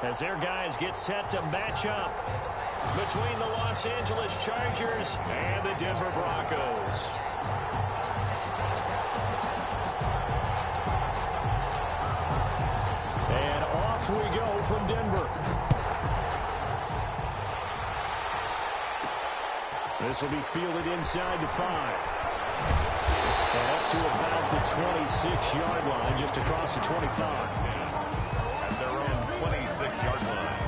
as their guys get set to match up between the Los Angeles Chargers and the Denver Broncos. And off we go from Denver. This will be fielded inside the 5. And up to about the 26-yard line, just across the 25. At their own 26-yard line.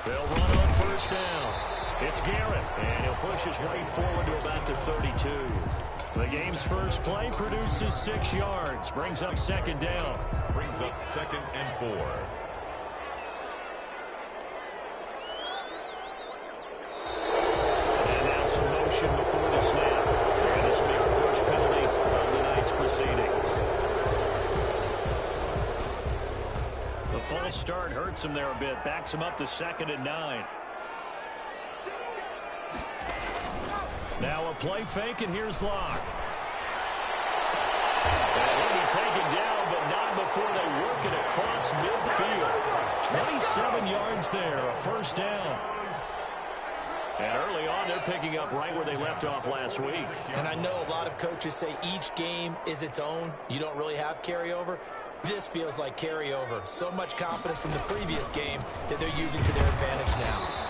They'll run on first down. It's Garrett, and he'll push his way forward to about the 32. The game's first play produces 6 yards, brings up second down. Brings up 2nd and 4. And now some motion before the snap. And this will be our first penalty of the night's proceedings. The false start hurts him there a bit. Backs him up to 2nd and 9. Now a play fake, and here's Locke. And he'll be taken down, but not before they work it across midfield. 27 yards there, a first down. And early on, they're picking up right where they left off last week. And I know a lot of coaches say each game is its own. You don't really have carryover. This feels like carryover. So much confidence from the previous game that they're using to their advantage now.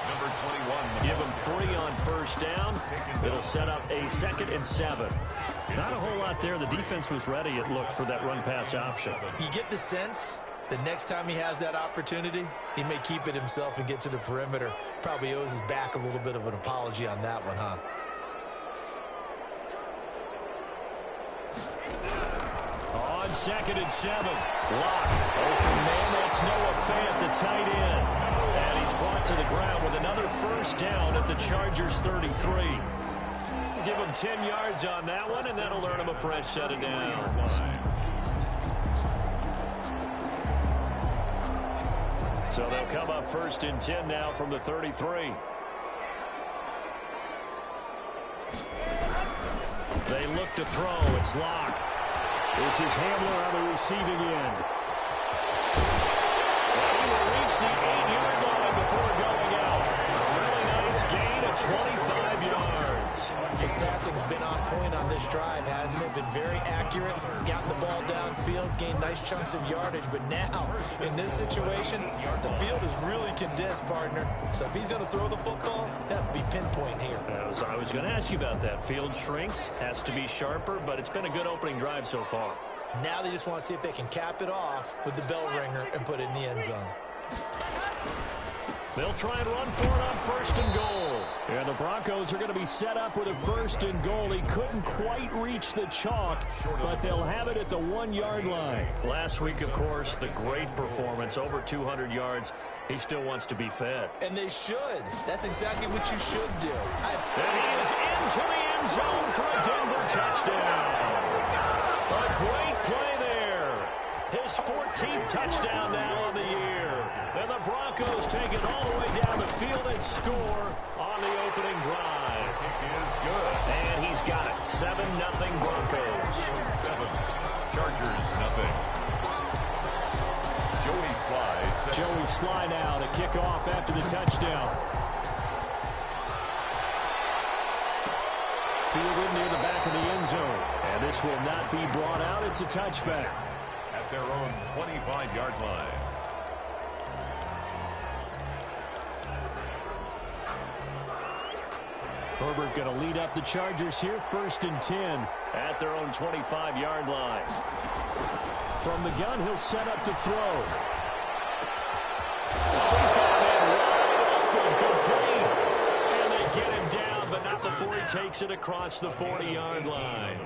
Number 21. Give them 3 on first down. It'll set up a 2nd and 7. Not a whole lot there. The defense was ready, it looked, for that run-pass option. You get the sense the next time he has that opportunity, he may keep it himself and get to the perimeter. Probably owes his back a little bit of an apology on that one, huh? On 2nd and 7. Locke. Open man. That's Noah Fant, the tight end. And he's brought to the ground with another first down at the Chargers' 33. Give him 10 yards on that one, and that'll earn him a fresh set of downs. So they'll come up 1st and 10 now from the 33. They look to throw. It's Locke. This is Hamler on the receiving end. He will reach the 8-yard line before going out. A really nice gain of 25 yards. His passing's been on point on this drive, hasn't it? Been very accurate, gotten the ball downfield, gained nice chunks of yardage. But now, in this situation, the field is really condensed, partner. So if he's going to throw the football, he'll have to be pinpoint here. I was going to ask you about that. Field shrinks, has to be sharper, but it's been a good opening drive so far. Now they just want to see if they can cap it off with the bell ringer and put it in the end zone. They'll try and run for it on 1st and goal. And the Broncos are going to be set up with a 1st and goal. He couldn't quite reach the chalk, but they'll have it at the 1-yard line. Last week, of course, the great performance, over 200 yards. He still wants to be fed. And they should. That's exactly what you should do. And he is into the end zone for a Denver touchdown. A great play there. His 14th touchdown now on the year. And the Broncos take it all the way down the field and score on the opening drive. Kick is good. And he's got it. 7-0 Broncos. 7. Chargers, nothing. Joey Sly now to kick off after the touchdown. Fielded near the back of the end zone. And this will not be brought out. It's a touchback. At their own 25-yard line. Herbert going to lead up the Chargers here. 1st and 10 at their own 25-yard line. From the gun, he'll set up to throw. He's got a man wide open, complete. And they get him down, but not before he takes it across the 40-yard line.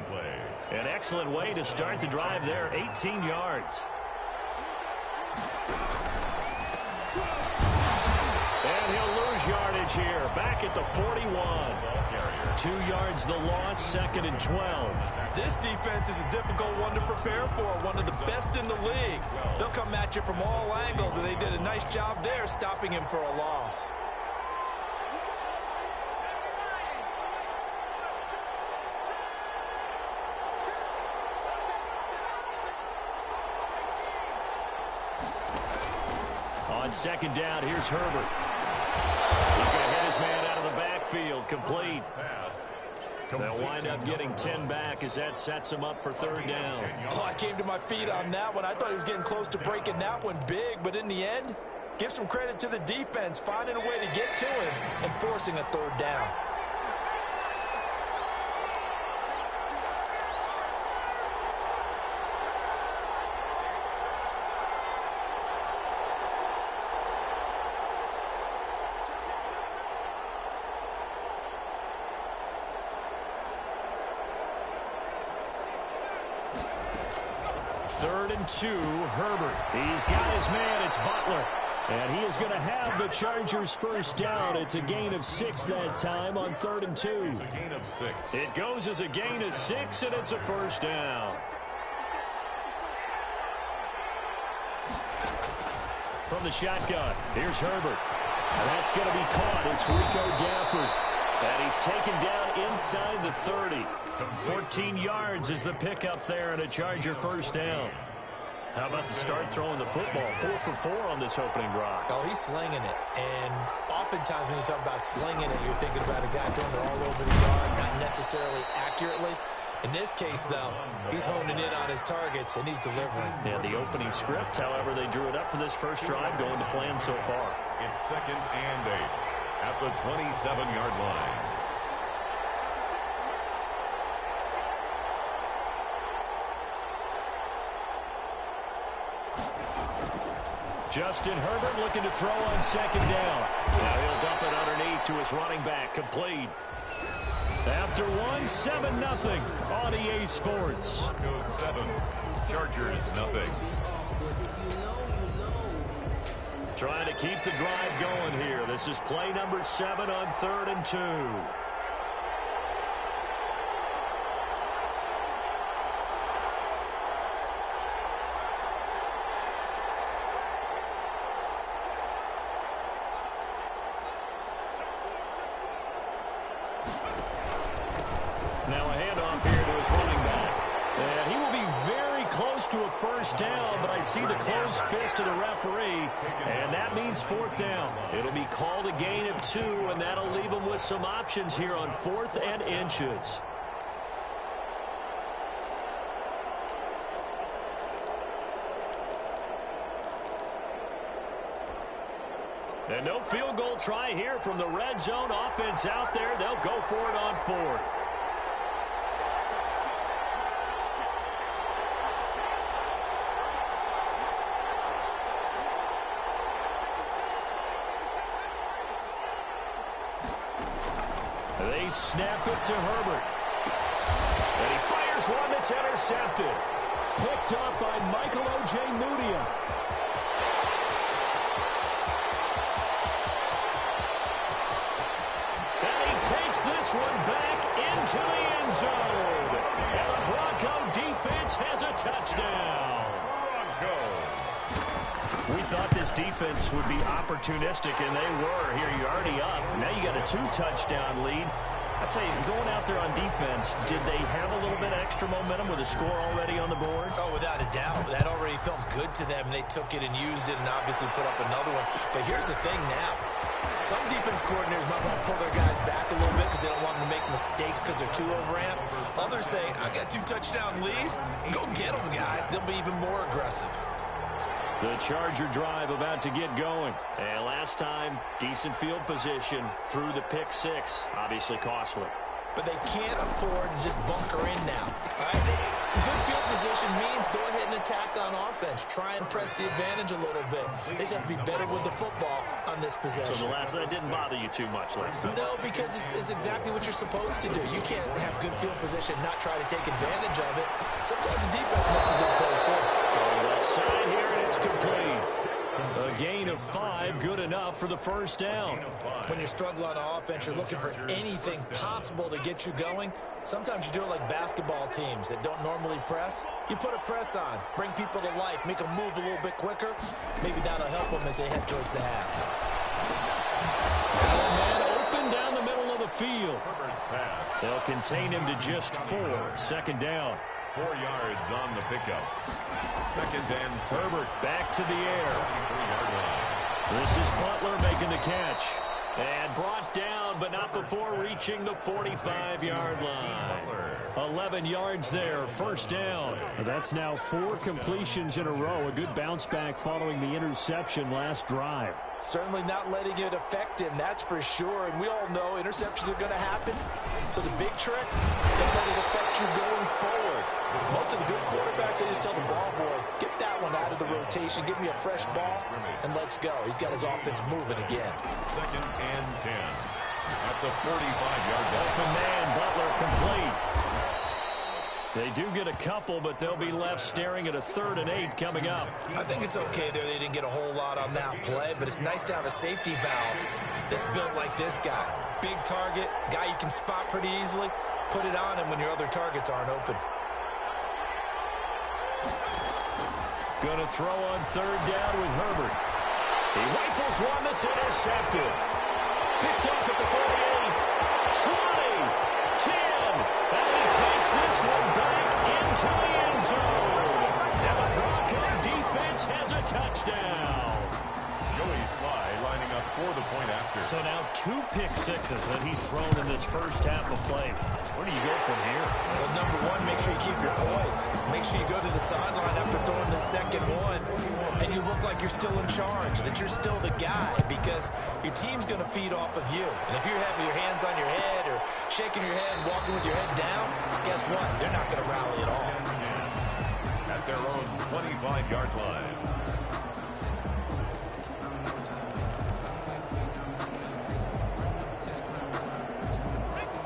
An excellent way to start the drive there, 18 yards. And he'll lose lose yardage here. Back at the 41. 2 yards the loss, 2nd and 12. This defense is a difficult one to prepare for, one of the best in the league. They'll come at you from all angles, and they did a nice job there stopping him for a loss. On 2nd down, here's Herbert. He's going to hit his man out of the backfield, complete. They'll wind up getting 10 back as that sets him up for 3rd down. Oh, I came to my feet on that one. I thought he was getting close to breaking that one big, but in the end, give some credit to the defense, finding a way to get to him and forcing a 3rd down. Third and 2, Herbert. He's got his man. It's Butler. And he is going to have the Chargers' 1st down. It's a gain of 6 that time on 3rd and 2. It's a gain of 6. It goes as a gain of 6, and it's a 1st down. From the shotgun, here's Herbert. And that's going to be caught. It's Rico Gafford. And he's taken down inside the 30. 14 yards is the pickup there and a Charger 1st down. How about the start throwing the football? 4 for 4 on this opening drive. Oh, he's slinging it. And oftentimes when you talk about slinging it, you're thinking about a guy throwing it all over the yard, not necessarily accurately. In this case, though, he's honing in on his targets, and he's delivering. Yeah, the opening script, however, they drew it up for this first drive, going to plan so far. It's 2nd and 8 at the 27-yard line. Justin Herbert looking to throw on 2nd down. Now he'll dump it underneath to his running back, complete. After 1, 7-0 on EA Sports. Broncos 7, Chargers 0. Trying to keep the drive going here. This is play number 7 on 3rd and 2. Now a handoff here to his running back. And he will be very close to a 1st down, but I see the closed fist of the referee, and that means 4th down. It'll be called a gain of 2, and that'll leave him with some options here on 4th and inches. And no field goal try here from the red zone offense out there. They'll go for it on 4th. They snap it to Herbert. And he fires one that's intercepted. Picked up by Michael O.J. Mudia. And he takes this one back into the end zone. And the Bronco defense has a touchdown. We thought this defense would be opportunistic, and they were. Here, you're already up. Now you got a 2-touchdown lead. I tell you, going out there on defense, did they have a little bit of extra momentum with a score already on the board? Oh, without a doubt. That already felt good to them. They took it and used it and obviously put up another one. But here's the thing now. Some defense coordinators might want to pull their guys back a little bit because they don't want them to make mistakes because they're too overamped. Others say, I got 2-touchdown lead. Go get them, guys. They'll be even more aggressive. The Charger drive about to get going. And last time, decent field position through the pick 6. Obviously costly. But they can't afford to just bunker in now. All right? Good field position means go ahead and attack on offense. Try and press the advantage a little bit. They just have to be better with the football on this possession. So the last one didn't bother you too much last time? No, because it's exactly what you're supposed to do. You can't have good field position, not try to take advantage of it. Sometimes the defense makes a good play, too. So left side here, and it's complete. A gain of 5, good enough for the first down. When you're struggling on offense, you're looking for anything possible to get you going. Sometimes you do it like basketball teams that don't normally press. You put a press on, bring people to life, make them move a little bit quicker. Maybe that'll help them as they head towards the half. Man open down the middle of the field. They'll contain him to just 4. Second down. 4 yards on the pickup. Second and 6. Herbert back to the air. This is Butler making the catch. And brought down, but not before reaching the 45-yard line. 11 yards there, first down. That's now 4 completions in a row. A good bounce back following the interception last drive. Certainly not letting it affect him, that's for sure. And we all know interceptions are going to happen. So the big trick, don't let it affect you going forward. Most of the good quarterbacks, they just tell the ball boy, get that one out of the rotation, give me a fresh ball, and let's go. He's got his offense moving again. Second and 10 at the 45-yard line. Open man, Butler complete. They do get a couple, but they'll be left staring at a 3rd and 8 coming up. I think it's okay there. They didn't get a whole lot on that play, but it's nice to have a safety valve that's built like this guy. Big target, guy you can spot pretty easily. Put it on him when your other targets aren't open. Going to throw on 3rd down with Herbert. He rifles one that's intercepted. Picked off at the 48, 20, 10. And he takes this one back into the end zone. And the Bronco defense has a touchdown. Joey Sly lining up for the point after. So now 2 pick sixes that he's thrown in this first half of play. Where do you go from here? Well, number one, make sure you keep your poise. Make sure you go to the sideline after throwing the second one, and you look like you're still in charge, that you're still the guy, because your team's going to feed off of you. And if you're having your hands on your head or shaking your head and walking with your head down, guess what? They're not going to rally at all. At their own 25-yard line.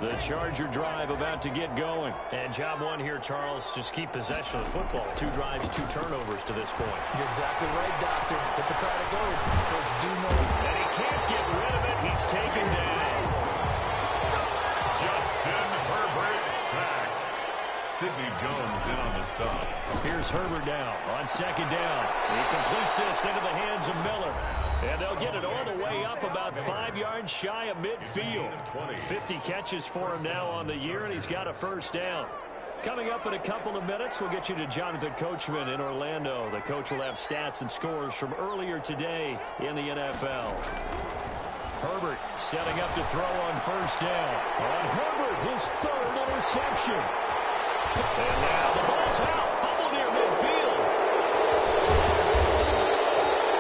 The Charger drive about to get going. And job one here, Charles, just keep possession of the football. 2 drives, 2 turnovers to this point. You're exactly right, Doctor. Hippocratic oath. First, do know. And he can't get rid of it. He's taken down. Justin Herbert sacked. Sidney Jones in on the stop. Here's Herbert now on 2nd down. He completes this into the hands of Miller. And they'll get it all the way up about 5 yards shy of midfield. 50 catches for him now on the year, and he's got a first down. Coming up in a couple of minutes, we'll get you to Jonathan Coachman in Orlando. The coach will have stats and scores from earlier today in the NFL. Herbert setting up to throw on first down. On Herbert, his 3rd interception. And now the ball's out. Fumble near midfield.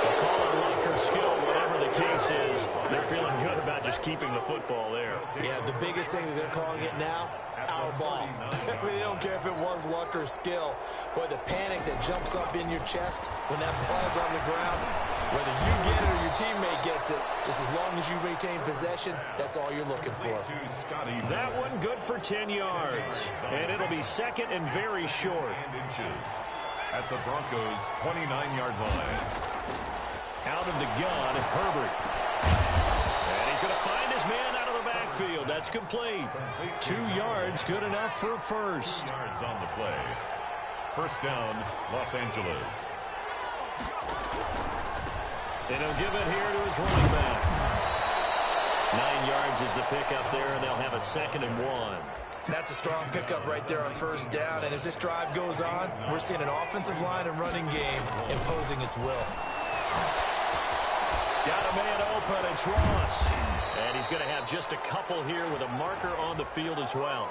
They'll call it luck or skill, whatever the case is. They're feeling good about just keeping the football there. Yeah, the biggest thing that they're calling it now, our ball. I mean, they don't care if it was luck or skill. Boy, the panic that jumps up in your chest when that ball's on the ground, whether you get it or your teammate gets it, just as long as you retain possession, that's all you're looking for. That one good for 10 yards. And it'll be 2nd and very short. At the Broncos' 29-yard line. Out of the gun, Herbert. And he's going to find his man out of the backfield. That's complete. 2 yards, good enough for a first. 2 yards on the play. First down, Los Angeles. And he'll give it here to his running back. 9 yards is the pickup there, and they'll have a 2nd and 1. That's a strong pickup right there on first down. And as this drive goes on, we're seeing an offensive line and running game imposing its will. Got a man open. It's Ross. And he's going to have just a couple here with a marker on the field as well.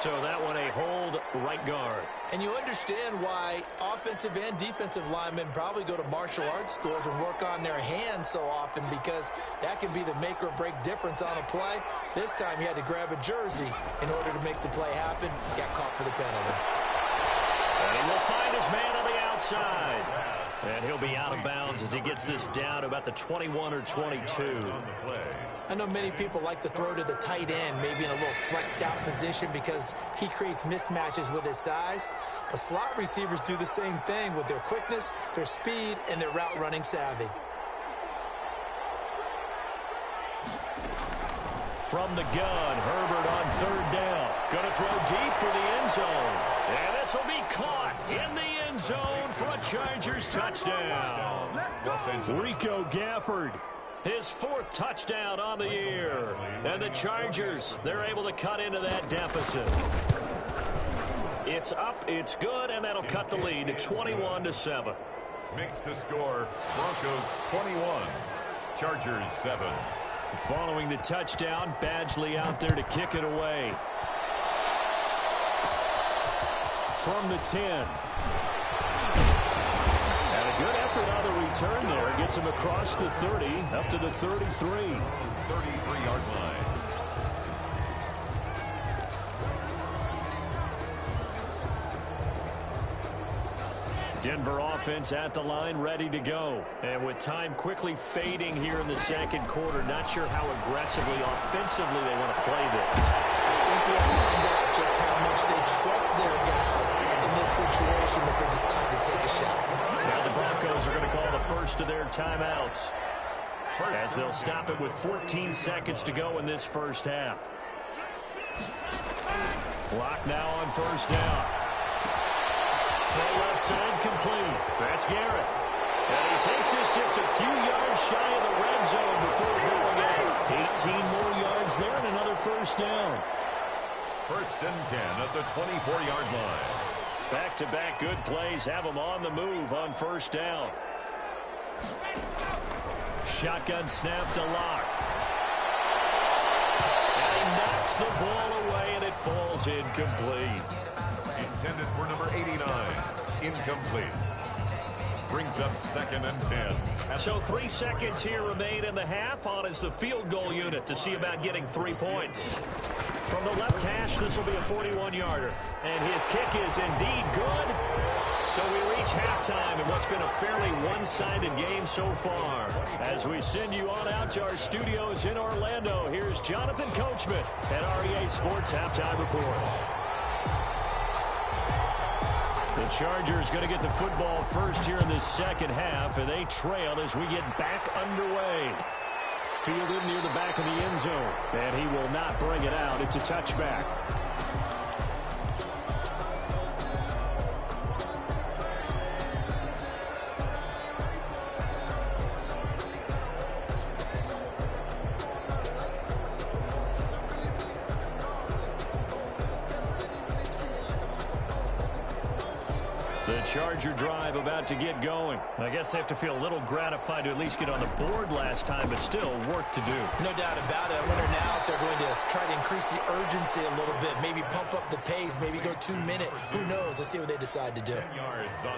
So that one a hold right guard. And you understand why offensive and defensive linemen probably go to martial arts schools and work on their hands so often, because that can be the make or break difference on a play. This time he had to grab a jersey in order to make the play happen. Got caught for the penalty. And he will find his man on the outside. And he'll be out of bounds as he gets this down about the 21 or 22. I know many people like to throw to the tight end, maybe in a little flexed out position because he creates mismatches with his size. But slot receivers do the same thing with their quickness, their speed, and their route running savvy. From the gun, Herbert on third down. Going to throw deep for the end zone. And this will be caught in the end zone for a Chargers touchdown. Rico Gafford, his 4th touchdown on the year. And the Chargers, they're able to cut into that deficit. It's up, it's good, and that'll cut the lead to 21-7. Makes the score Broncos 21, Chargers 7. Following the touchdown, Badgley out there to kick it away. From the 10. And a good effort on the return there. Gets him across the 30, up to the 33. 33-yard line. Denver offense at the line, ready to go. And with time quickly fading here in the second quarter, not sure how aggressively, offensively they want to play this. I think we'll find out just how much they trust their guys in this situation if they decide to take a shot. Now the Broncos are going to call the first of their timeouts, as they'll stop it with 14 seconds to go in this first half. Clock now on first down. Throw left side complete. That's Garrett. And he takes this just a few yards shy of the red zone before going in. 18 more yards there and another first down. First and 10 at the 24-yard line. Back-to-back good plays have them on the move on first down. Shotgun snap to Locke. And he knocks the ball away and it falls incomplete. Intended for number 89. Incomplete. Brings up second and 10. So 3 seconds here remain in the half. On is the field goal unit to see about getting 3 points. From the left hash, this will be a 41-yarder. And his kick is indeed good. So we reach halftime in what's been a fairly one-sided game so far. As we send you on out to our studios in Orlando, here's Jonathan Coachman at REA Sports Halftime Report. The Chargers going to get the football first here in the second half, and they trail as we get back underway. Fielded near the back of the end zone, and he will not bring it out. It's a touchback. The Charger drive about to get going. I guess they have to feel a little gratified to at least get on the board last time, but still work to do. No doubt about it. I wonder now if they're going to try to increase the urgency a little bit, maybe pump up the pace, maybe go 2-minute. Who knows? Let's see what they decide to do.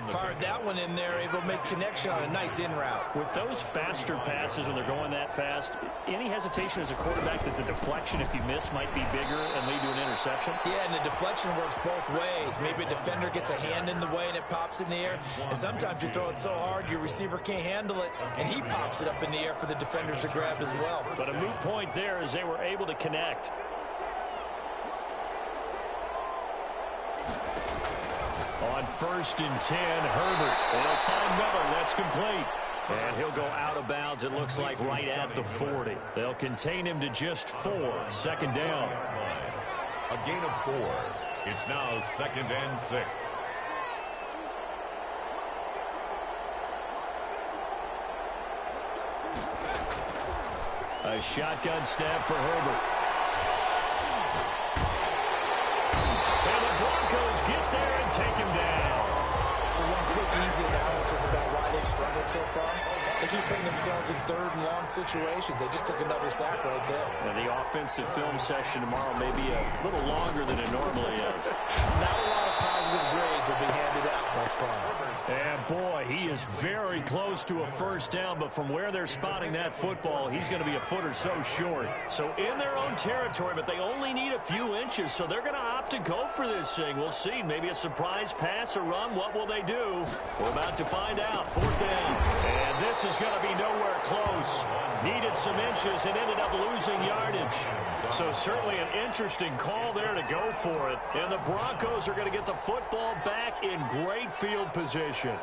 Fired that one in there, able to make connection on a nice in route. With those faster passes when they're going that fast, any hesitation as a quarterback that the deflection, if you miss, might be bigger and lead to an interception? Yeah, and the deflection works both ways. Maybe a defender gets a hand in the way and it pops in the air, and sometimes you throw it so hard your receiver can't handle it, and he pops it up in the air for the defenders to grab as well. But a moot point there as they were able to connect. On first and 10, Herbert. They'll find Miller. That's complete. And he'll go out of bounds, it looks like, right at the 40. They'll contain him to just 4. Second down. A gain of 4. It's now second and 6. A shotgun snap for Herbert. And the Broncos get there and take him down. So one quick, easy analysis about why they struggled so far. They keep putting themselves in third and long situations. They just took another sack right there. And the offensive film session tomorrow may be a little longer than it normally is. Not a lot of positive grades will be handed out thus far. And boy, he is very close to a first down, but from where they're spotting that football, he's going to be a foot or so short. So in their own territory, but they only need a few inches, so they're going to opt to go for this thing. We'll see. Maybe a surprise pass or run. What will they do? We're about to find out. Fourth down. And this is going to be nowhere close. Needed some inches and ended up losing yardage. So certainly an interesting call there to go for it. And the Broncos are going to get the football back in great field position.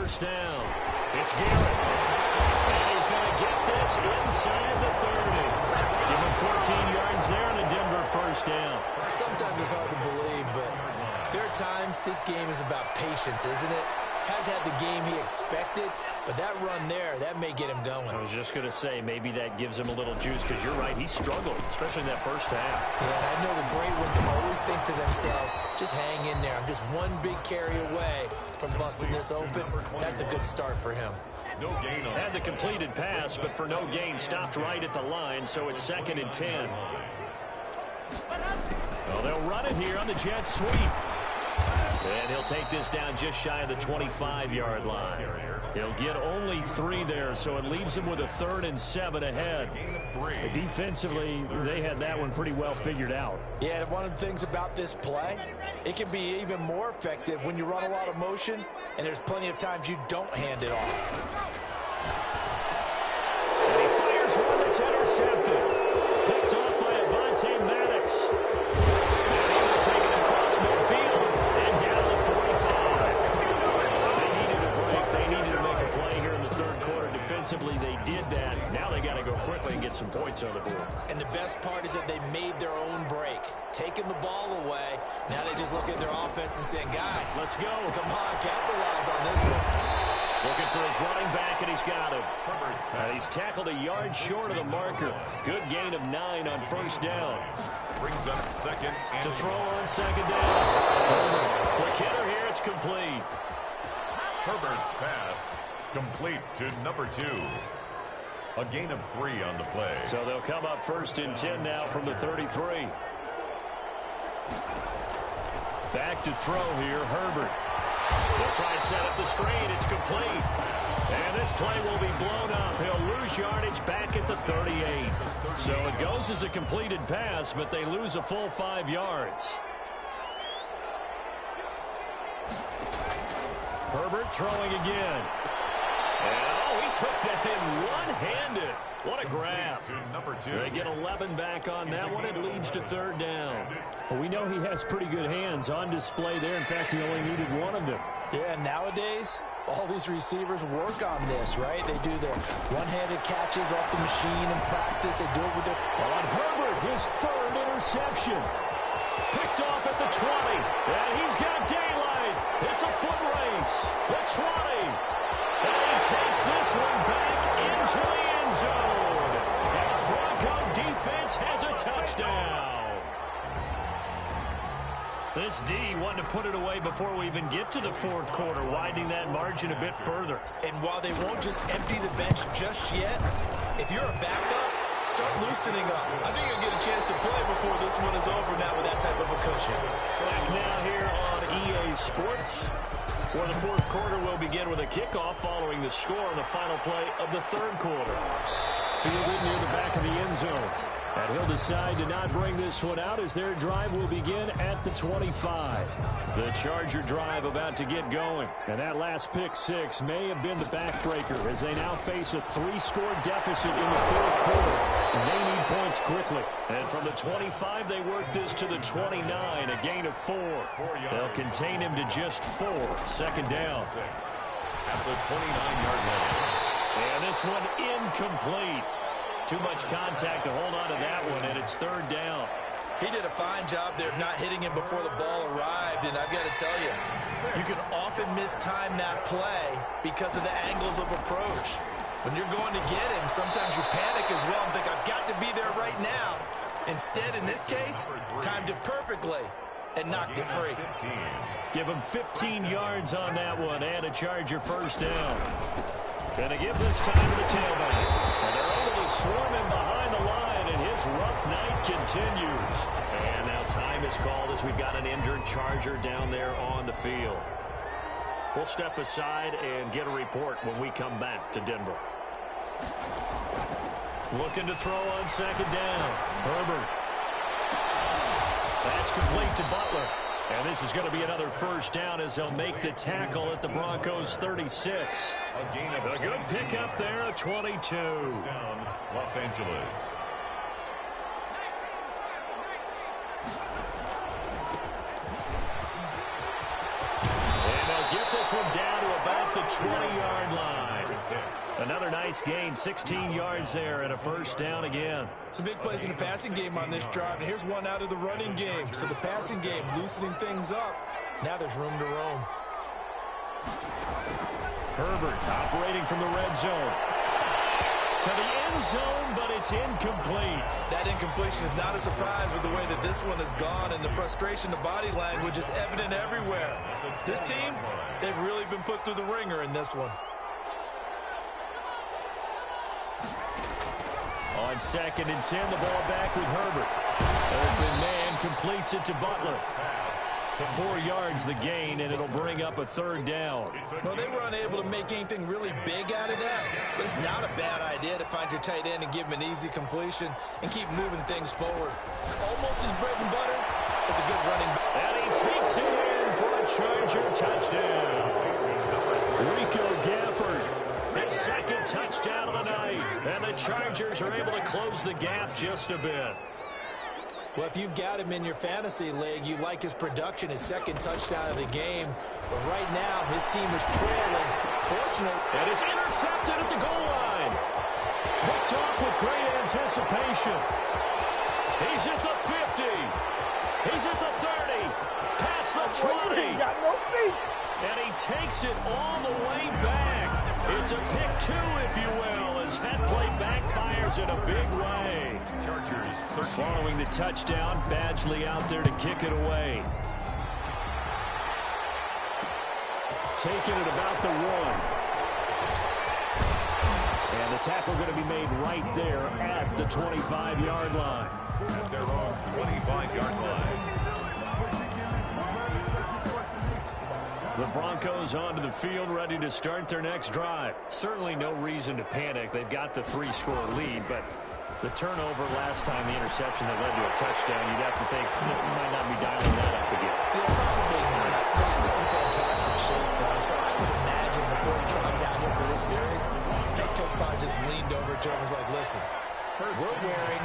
first down. It's Garrett. And he's going to get this inside the 30. Give him 14 yards there and a Denver first down. Sometimes it's hard to believe, but there are times this game is about patience, isn't it? Has had the game he expected, but that run there, that may get him going. I was just going to say, maybe that gives him a little juice, because you're right, he struggled, especially in that first half. Yeah, and I know the great ones always think to themselves, just hang in there. I'm just one big carry away from busting this open. That's a good start for him. No gain on. Had the completed pass, but for no gain, stopped right at the line, so it's 2nd and 10. Well, they'll run it here on the jet sweep. And he'll take this down just shy of the 25-yard line. He'll get only 3 there, so it leaves him with a 3rd and 7 ahead. Defensively, they had that one pretty well figured out. Yeah, and one of the things about this play, it can be even more effective when you run a lot of motion, and there's plenty of times you don't hand it off. And he fires one that's intercepted. Picked off by Avonte Maddox. And he will take it across midfield. Down to the 45. They needed a break. They needed to make a play here in the 3rd quarter. Defensively, they did that. Now they got to go quickly and get some points on the board. And the best part is that they made their own break. Taking the ball away. Now they just look at their offense and saying, guys, let's go. Come on, capitalize on this one. Looking for his running back, and he's got him. And he's tackled a yard short of the marker. Good gain of 9 on first down. Brings up 2nd and to throw on 2nd down. Quick hitter here, it's complete. Herbert's pass complete to number 2. A gain of 3 on the play. So they'll come up 1st and 10 now from the 33. Back to throw here, Herbert. They'll try and set up the screen. It's complete. And this play will be blown up. He'll lose yardage back at the 38. So it goes as a completed pass, but they lose a full 5 yards. Herbert throwing again. And, he took that in one-handed. What a grab. They get 11 back on that one. It leads to 3rd down. Well, we know he has pretty good hands on display there. In fact, he only needed one of them. Yeah, nowadays, all these receivers work on this, right? They do the one-handed catches off the machine in practice. They do it with their... Well, on Herbert, his 3rd interception. Picked off at the 20. And he's got daylight. It's a foot race. The 20. And he takes this one back into the end zone. And the Bronco defense has a touchdown. This D wanted to put it away before we even get to the 4th quarter, widening that margin a bit further. And while they won't just empty the bench just yet, if you're a backup, start loosening up. I think you'll get a chance to play before this one is over now with that type of a cushion. Back now here on EA Sports, where the 4th quarter will begin with a kickoff following the score on the final play of the 3rd quarter. Fielded near the back of the end zone. And he'll decide to not bring this one out as their drive will begin at the 25. The Charger drive about to get going. And that last pick 6 may have been the backbreaker as they now face a 3-score deficit in the 4th quarter. They need points quickly. And from the 25, they work this to the 29, a gain of 4. They'll contain him to just 4. 2nd down. At the 29-yard line. And this one incomplete. Too much contact to hold on to that one, and it's 3rd down. He did a fine job there of not hitting him before the ball arrived, and I've got to tell you, you can often mistime that play because of the angles of approach. When you're going to get him, sometimes you panic as well and think, I've got to be there right now. Instead, in this case, timed it perfectly and knocked it free. Give him 15 yards on that one and a Charger first down. Going to give this time to the tailback. And they're able to swarm him behind the line, and his rough night continues. And now time is called as we've got an injured Charger down there on the field. We'll step aside and get a report when we come back to Denver. Looking to throw on 2nd down. Herbert. That's complete to Butler. And this is going to be another first down as they'll make the tackle at the Broncos 36. A good pickup there at 22. Down, Los Angeles. And they'll get this one down to about the 20-yard line. Another nice gain, 16 yards there and a first down again. Some big plays in the passing game on this drive, and here's one out of the running game. So the passing game loosening things up. Now there's room to roam. Herbert operating from the red zone. To the end zone, but it's incomplete. That incompletion is not a surprise with the way that this one has gone, and the frustration, the body language is evident everywhere. This team, they've really been put through the ringer in this one. On 2nd and 10, the ball back with Herbert. Open man completes it to Butler. 4 yards the gain, and it'll bring up a third down. Well, they were unable to make anything really big out of that, but it's not a bad idea to find your tight end and give him an easy completion and keep moving things forward. Almost his bread and butter. It's a good running back. And he takes it in for a Charger touchdown. Rico Gafford, his second touchdown of the night, and the Chargers are able to close the gap just a bit. Well, if you've got him in your fantasy league, you like his production, his second touchdown of the game. But right now, his team is trailing. Fortunately. And it's intercepted at the goal line. Picked off with great anticipation. He's at the 50. He's at the 30. Past the 20. Got no feet. And he takes it all the way back. It's a pick two, if you will, as that play backfires in a big way. Chargers. Following the touchdown, Badgley out there to kick it away. Taking it about the 1. And the tackle going to be made right there at the 25-yard line. At their own 25-yard line. The Broncos onto the field, ready to start their next drive. Certainly no reason to panic. They've got the 3-score lead, but the turnover last time, the interception that led to a touchdown, you'd have to think you might not be dialing that up again. Yeah, probably not. They're still in fantastic shape, though, so I would imagine before he trotted out here for this series, head coach probably just leaned over to him and was like, listen, we're wearing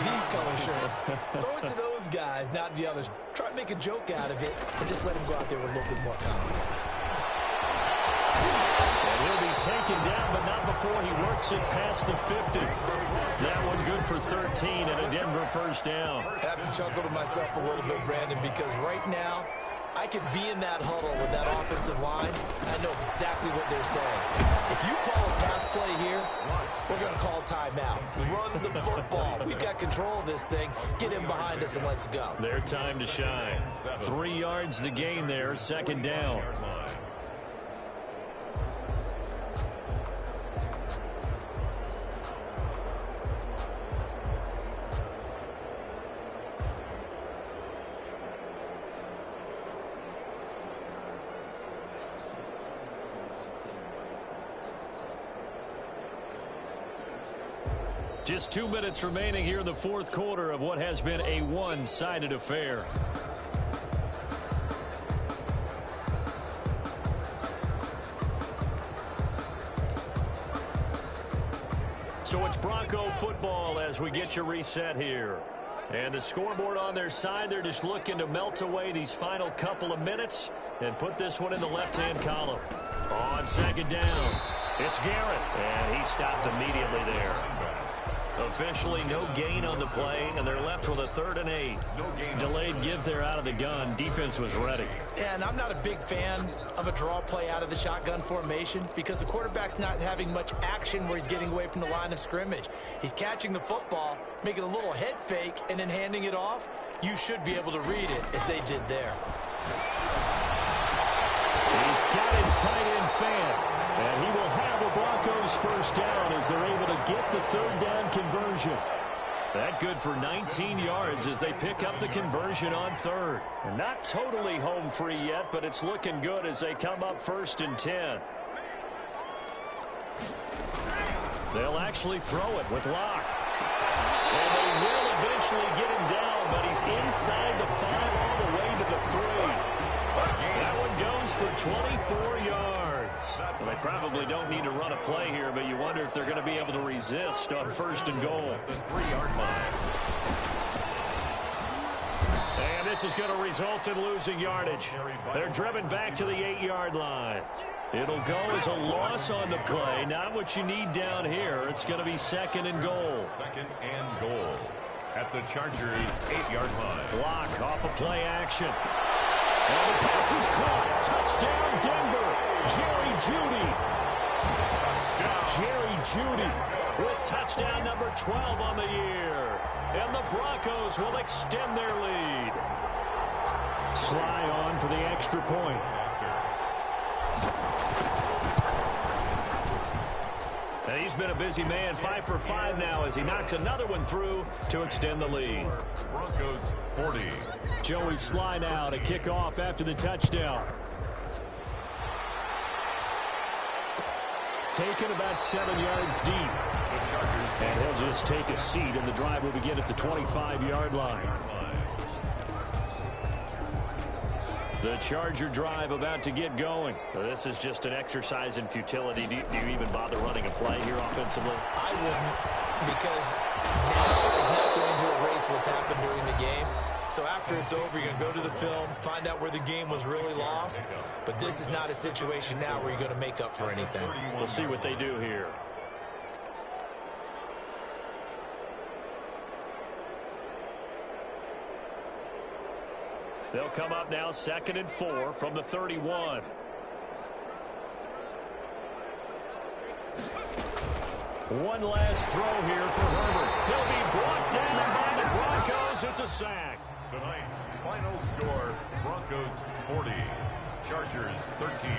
these color shirts. Throw it to those guys, not the others. Try to make a joke out of it and just let him go out there with a little bit more confidence. And he'll be taken down, but not before he works it past the 50. That one good for 13 and a Denver first down. I have to chuckle to myself a little bit, Brandon, because right now, I could be in that huddle with that offensive line. I know exactly what they're saying. If you call a pass play here, we're going to call timeout. Run the football. We've got control of this thing. Get him behind us and let's go. Their time to shine. 3 yards the gain there, second down. Just 2 minutes remaining here in the fourth quarter of what has been a one-sided affair. So it's Bronco football as we get you reset here. And the scoreboard on their side, they're just looking to melt away these final couple of minutes and put this one in the left-hand column. On second down, it's Garrett, and he stopped immediately there. Officially no gain on the play, and they're left with a 3rd and 8. Delayed give there out of the gun. Defense was ready. And I'm not a big fan of a draw play out of the shotgun formation because the quarterback's not having much action where he's getting away from the line of scrimmage. He's catching the football, making a little head fake, and then handing it off. You should be able to read it as they did there. He's got his tight end fan. And he will have a Broncos first down as they're able to get the 3rd down conversion. That good for 19 yards as they pick up the conversion on 3rd. And not totally home free yet, but it's looking good as they come up 1st and 10. They'll actually throw it with Locke. And they will eventually get him down, but he's inside the 5 all the way to the 3. That one goes for 24 yards. Well, they probably don't need to run a play here, but you wonder if they're going to be able to resist on 1st and goal. The 3-yard line. And this is going to result in losing yardage. They're driven back to the 8-yard line. It'll go as a loss on the play. Not what you need down here. It's going to be 2nd and goal. 2nd and goal at the Chargers' 8-yard line. Block off of play action. And the pass is caught. Touchdown, Denver. Jerry Jeudy. Touchdown. Jerry Jeudy with touchdown number 12 on the year. And the Broncos will extend their lead. Sly on for the extra point. And he's been a busy man, 5 for 5 now as he knocks another one through to extend the lead. Broncos 40. Joey Sly now to kick off after the touchdown. Taken about 7 yards deep. And he'll just take a seat, and the drive will begin at the 25-yard line. The Charger drive about to get going. This is just an exercise in futility. Do you even bother running a play here offensively? I wouldn't, because now is not going to erase what's happened during the game. So after it's over, you're going to go to the film, find out where the game was really lost. But this is not a situation now where you're going to make up for anything. We'll see what they do here. They'll come up now 2nd and 4 from the 31. One last throw here for Herbert. He'll be brought down by the Broncos. It's a sack. Tonight's final score, Broncos 40, Chargers 13.